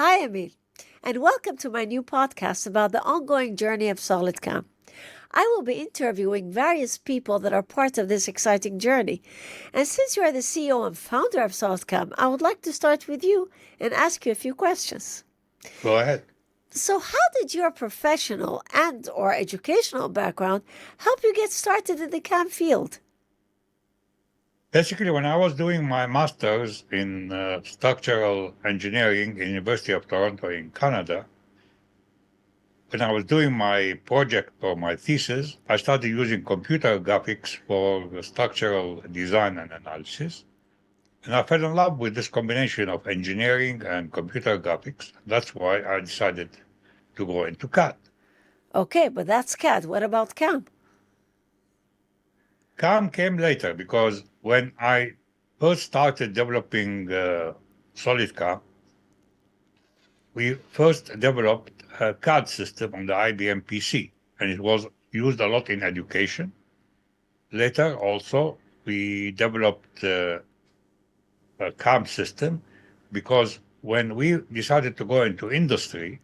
Hi, Emil, and welcome to my new podcast about the ongoing journey of SolidCAM. I will be interviewing various people that are part of this exciting journey. And since you are the CEO and founder of SolidCAM, I would like to start with you and ask you a few questions. Go ahead. So how did your professional and or educational background help you get started in the CAM field? Basically, when I was doing my master's in structural engineering in University of Toronto in Canada, when I was doing my project or my thesis, I started using computer graphics for structural design and analysis. And I fell in love with this combination of engineering and computer graphics. That's why I decided to go into CAD. Okay, but that's CAD. What about CAM? CAM came later because when I first started developing SolidCAM, we first developed a CAD system on the IBM PC, and it was used a lot in education. Later, also, we developed a CAM system because when we decided to go into industry,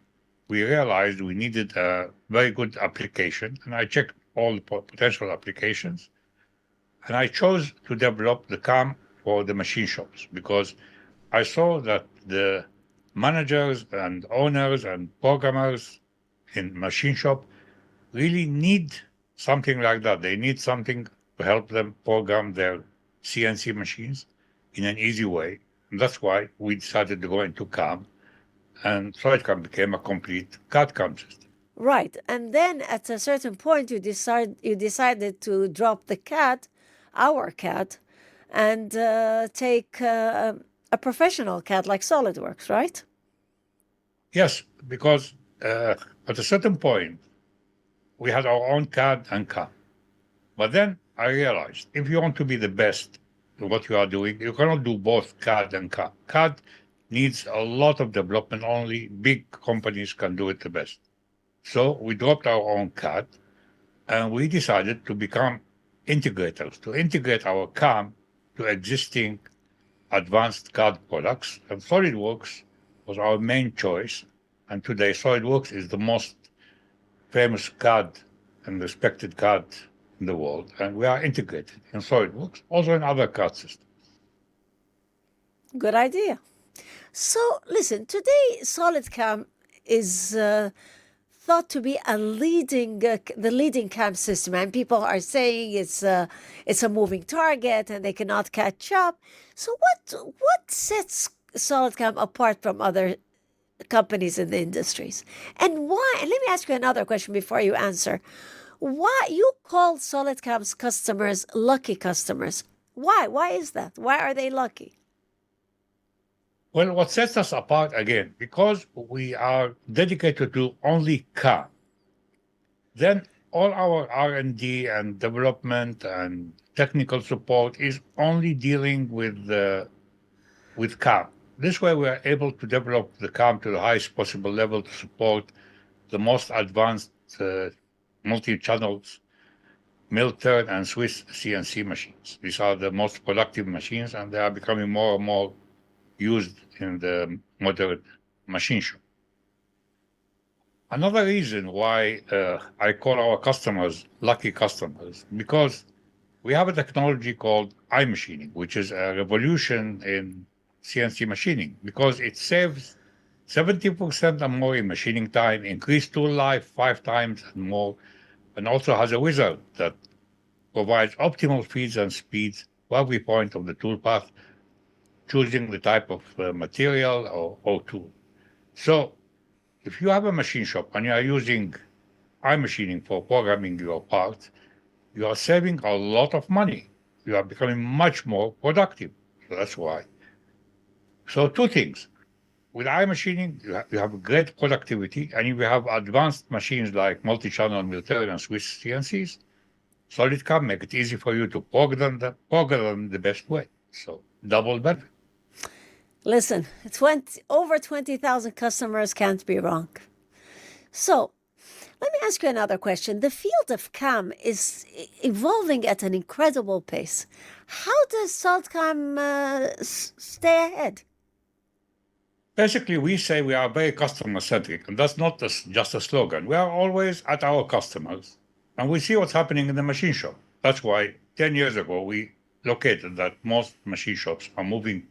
we realized we needed a very good application, and I checked all the potential applications, and I chose to develop the CAM for the machine shops because I saw that the managers and owners and programmers in machine shop really need something like that. They need something to help them program their CNC machines in an easy way. And that's why we decided to go into CAM, and SolidCAM became a complete CAD-CAM system. Right. And then at a certain point you decided to drop the CAD, our CAD, and take a professional CAD like SolidWorks, right? Yes, because at a certain point, we had our own CAD and CAM. But then I realized if you want to be the best in what you are doing, you cannot do both CAD and CAM. CAD needs a lot of development. Only big companies can do it the best. So we dropped our own CAD and we decided to become integrators, to integrate our CAM to existing advanced CAD products. And SolidWorks was our main choice. And today, SolidWorks is the most famous CAD and respected CAD in the world. And we are integrated in SolidWorks, also in other CAD systems. Good idea. So listen, today SolidCAM is thought to be the leading CAM system, and people are saying it's a moving target and they cannot catch up. So what sets SolidCAM apart from other companies in the industries, and why? And let me ask you another question before you answer. Why you call SolidCAM's customers lucky customers? Why? Why is that? Why are they lucky? Well, what sets us apart again, because we are dedicated to only CAM, then all our R&D and development and technical support is only dealing with CAM. This way, we are able to develop the CAM to the highest possible level to support the most advanced multi-channels, mill-turn, and Swiss CNC machines. These are the most productive machines, and they are becoming more and more used in the modern machine shop. Another reason why I call our customers lucky customers, because we have a technology called iMachining, which is a revolution in CNC machining, because it saves 70% and more in machining time, increased tool life 5 times and more, and also has a wizard that provides optimal feeds and speeds for every point of the tool path, choosing the type of material or tool. So if you have a machine shop and you are using iMachining for programming your parts, you are saving a lot of money. You are becoming much more productive. So that's why. So two things. With iMachining, you have great productivity, and if you have advanced machines like multi-channel, military, and Swiss CNCs, SolidCAM make it easy for you to program the best way. So double benefit. Listen, over 20,000 customers can't be wrong. So let me ask you another question. The field of CAM is evolving at an incredible pace. How does SolidCAM stay ahead? Basically, we say we are very customer-centric, and that's not just a slogan. We are always at our customers, and we see what's happening in the machine shop. That's why 10 years ago, we located that most machine shops are moving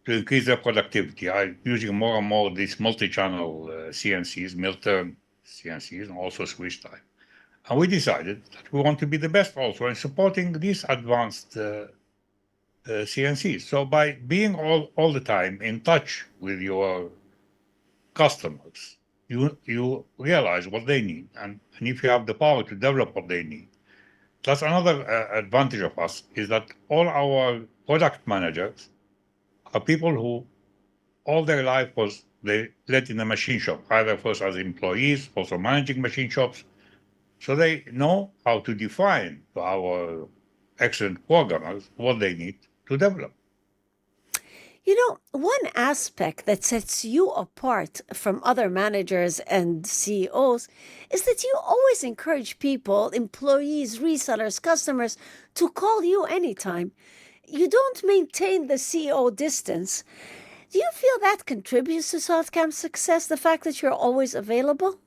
to increase their productivity, are using more and more these multi-channel CNCs, mill-turn CNCs, and also switch type. And we decided that we want to be the best also in supporting these advanced CNCs. So by being all the time in touch with your customers, you realize what they need, and if you have the power to develop what they need. That's another advantage of us, is that all our product managers are people who all their life they led in a machine shop, either first as employees, also managing machine shops. So they know how to define to our excellent programmers what they need to develop. You know, one aspect that sets you apart from other managers and CEOs is that you always encourage people, employees, resellers, customers, to call you anytime. You don't maintain the CEO distance. Do you feel that contributes to SolidCAM's success, the fact that you're always available?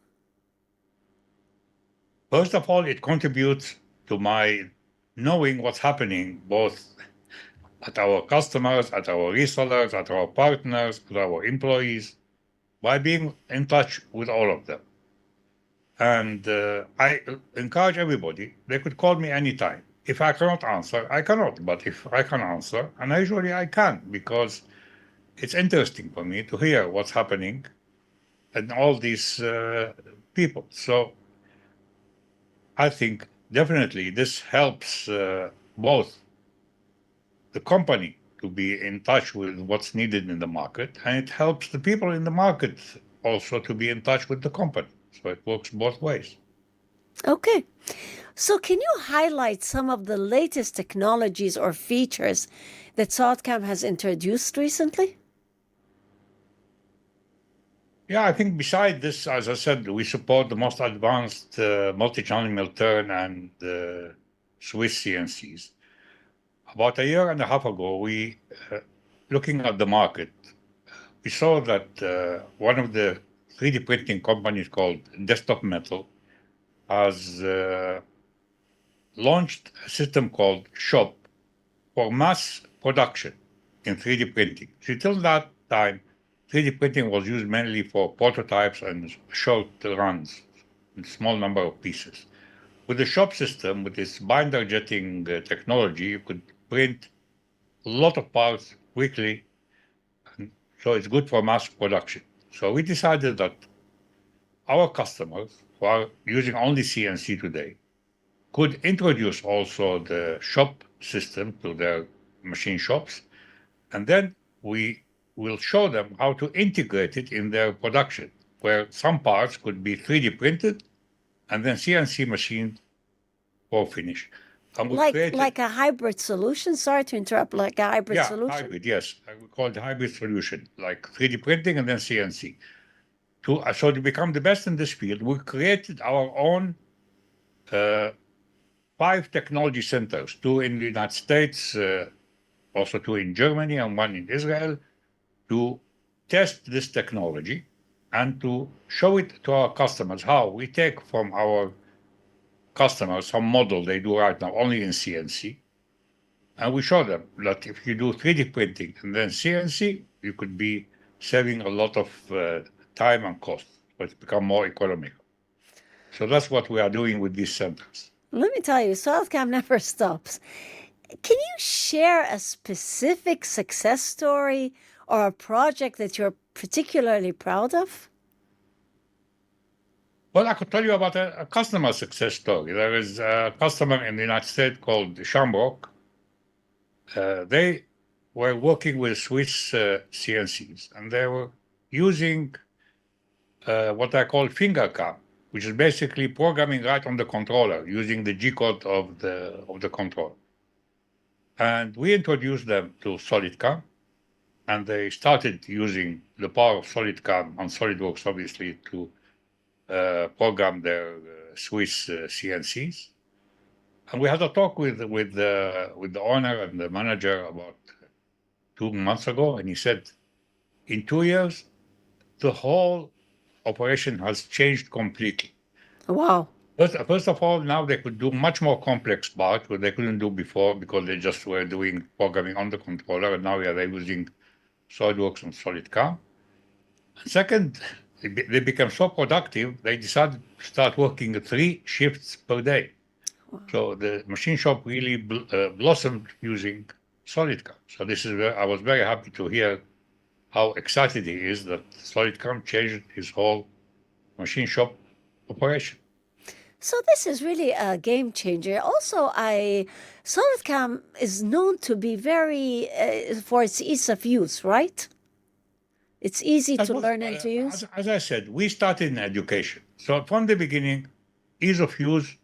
First of all, it contributes to my knowing what's happening both at our customers, at our resellers, at our partners, at our employees, by being in touch with all of them. And I encourage everybody, they could call me anytime. If I cannot answer, I cannot. But if I can answer, and usually I can, because it's interesting for me to hear what's happening and all these people. So I think definitely this helps both the company to be in touch with what's needed in the market, and it helps the people in the market also to be in touch with the company. So it works both ways. Okay. So, can you highlight some of the latest technologies or features that SolidCAM has introduced recently? Yeah, I think beside this, as I said, we support the most advanced multi-channel mill turn and Swiss CNCs. About a year and a half ago, looking at the market, we saw that one of the 3D printing companies called Desktop Metal has launched a system called Shop for mass production in 3D printing. So till that time, 3D printing was used mainly for prototypes and short runs, a small number of pieces. With the Shop system, with its binder jetting technology, you could print a lot of parts quickly, and so it's good for mass production. So we decided that our customers who are using only CNC today could introduce also the Shop system to their machine shops, and then we will show them how to integrate it in their production, where some parts could be 3D printed and then CNC machined for finish. And we Like a hybrid solution? Sorry to interrupt, like a hybrid solution? hybrid, yes. I would call it a hybrid solution, like 3D printing and then CNC. So to become the best in this field, we created our own 5 technology centers, 2 in the United States, also 2 in Germany and 1 in Israel, to test this technology and to show it to our customers how we take from our customers some model they do right now only in CNC, and we show them that if you do 3D printing and then CNC, you could be saving a lot of time and cost, but it's become more economical. So that's what we are doing with these centers. Let me tell you, SolidCAM never stops. Can you share a specific success story or a project that you're particularly proud of? Well, I could tell you about a customer success story. There is a customer in the United States called Shamrock. They were working with Swiss CNCs, and they were using what I call finger cam, which is basically programming right on the controller using the G code of the controller. And we introduced them to SolidCAM, and they started using the power of SolidCAM and SolidWorks, obviously, to program their Swiss CNCs. And we had a talk with the owner and the manager about 2 months ago, and he said, in 2 years, the whole operation has changed completely. Wow. First of all, now they could do much more complex parts, which they couldn't do before because they just were doing programming on the controller, and now they're using SolidWorks and SolidCAM. Second, they became so productive, they decided to start working 3 shifts per day. Wow. So the machine shop really blossomed using SolidCAM. So this is where I was very happy to hear how excited he is that SolidCAM changed his whole machine shop operation. So this is really a game changer. Also, SolidCAM is known to be very for its ease of use, right? It's easy That to was, learn and to use. as I said, we started in education. So from the beginning, ease of use,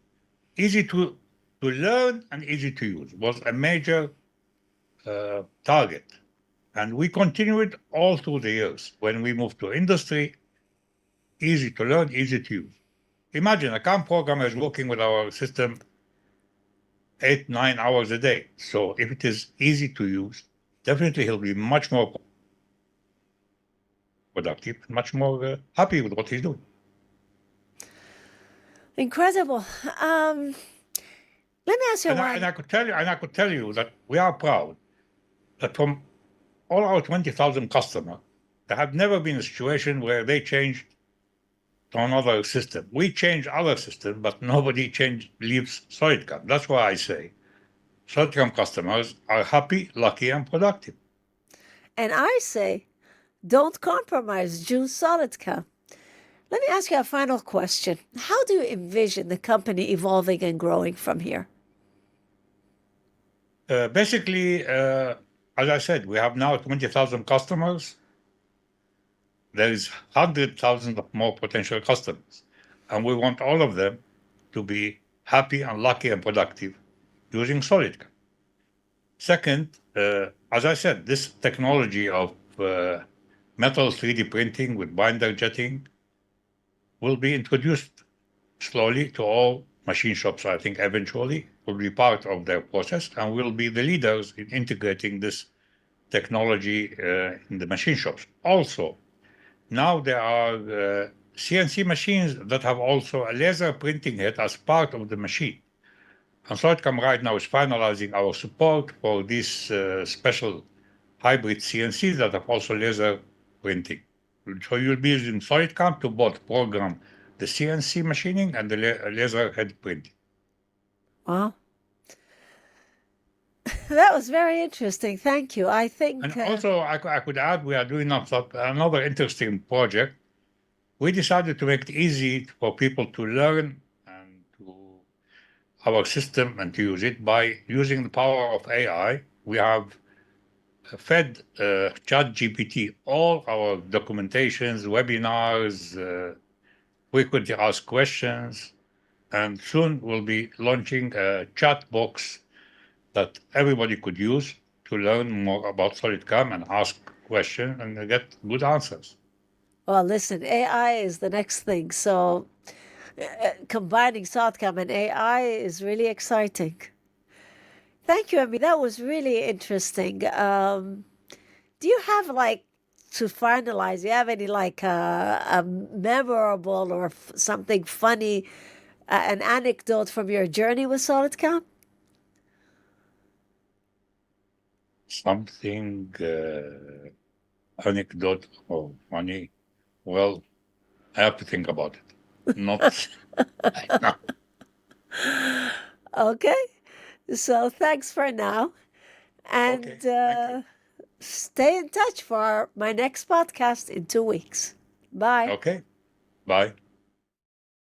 easy to learn and easy to use was a major target. And we continued all through the years. When we moved to industry, easy to learn, easy to use. Imagine a CAM programmer is working with our system 8, 9 hours a day. So if it is easy to use, definitely he'll be much more productive, much more happy with what he's doing. Incredible. Let me ask you And one. I could tell you that we are proud that from all our 20,000 customers, there have never been a situation where they changed to another system. We change other systems, but nobody leaves SolidCAM. That's why I say SolidCAM customers are happy, lucky, and productive. And I say, don't compromise, choose SolidCAM. Let me ask you a final question. How do you envision the company evolving and growing from here? Basically, as I said, we have now 20,000 customers. There is 100,000 of more potential customers. And we want all of them to be happy and lucky and productive using SolidCAM. Second, as I said, this technology of metal 3D printing with binder jetting will be introduced slowly to all machine shops. I think eventually will be part of their process and will be the leaders in integrating this technology in the machine shops. Also, now there are CNC machines that have also a laser printing head as part of the machine. And SolidCAM right now is finalizing our support for these special hybrid CNCs that have also laser printing. So you'll be using SolidCAM to both program the CNC machining and the laser head printing. Wow. That was very interesting. Thank you. I think. And also, I could add, we are doing another interesting project. We decided to make it easy for people to learn and to our system and to use it by using the power of AI. We have fed ChatGPT all our documentations, webinars, frequently asked questions, and soon we'll be launching a chat box that everybody could use to learn more about SolidCAM and ask questions and get good answers. Well, listen, AI is the next thing. So combining SolidCAM and AI is really exciting. Thank you, Emil. That was really interesting. Do you have to finalize? Do you have any a memorable or something funny, an anecdote from your journey with SolidCAM? Something anecdote or funny. Well, I have to think about it. Not right now. Okay. So thanks for now. And Okay, thank you. stay in touch for my next podcast in 2 weeks. Bye. Okay, bye.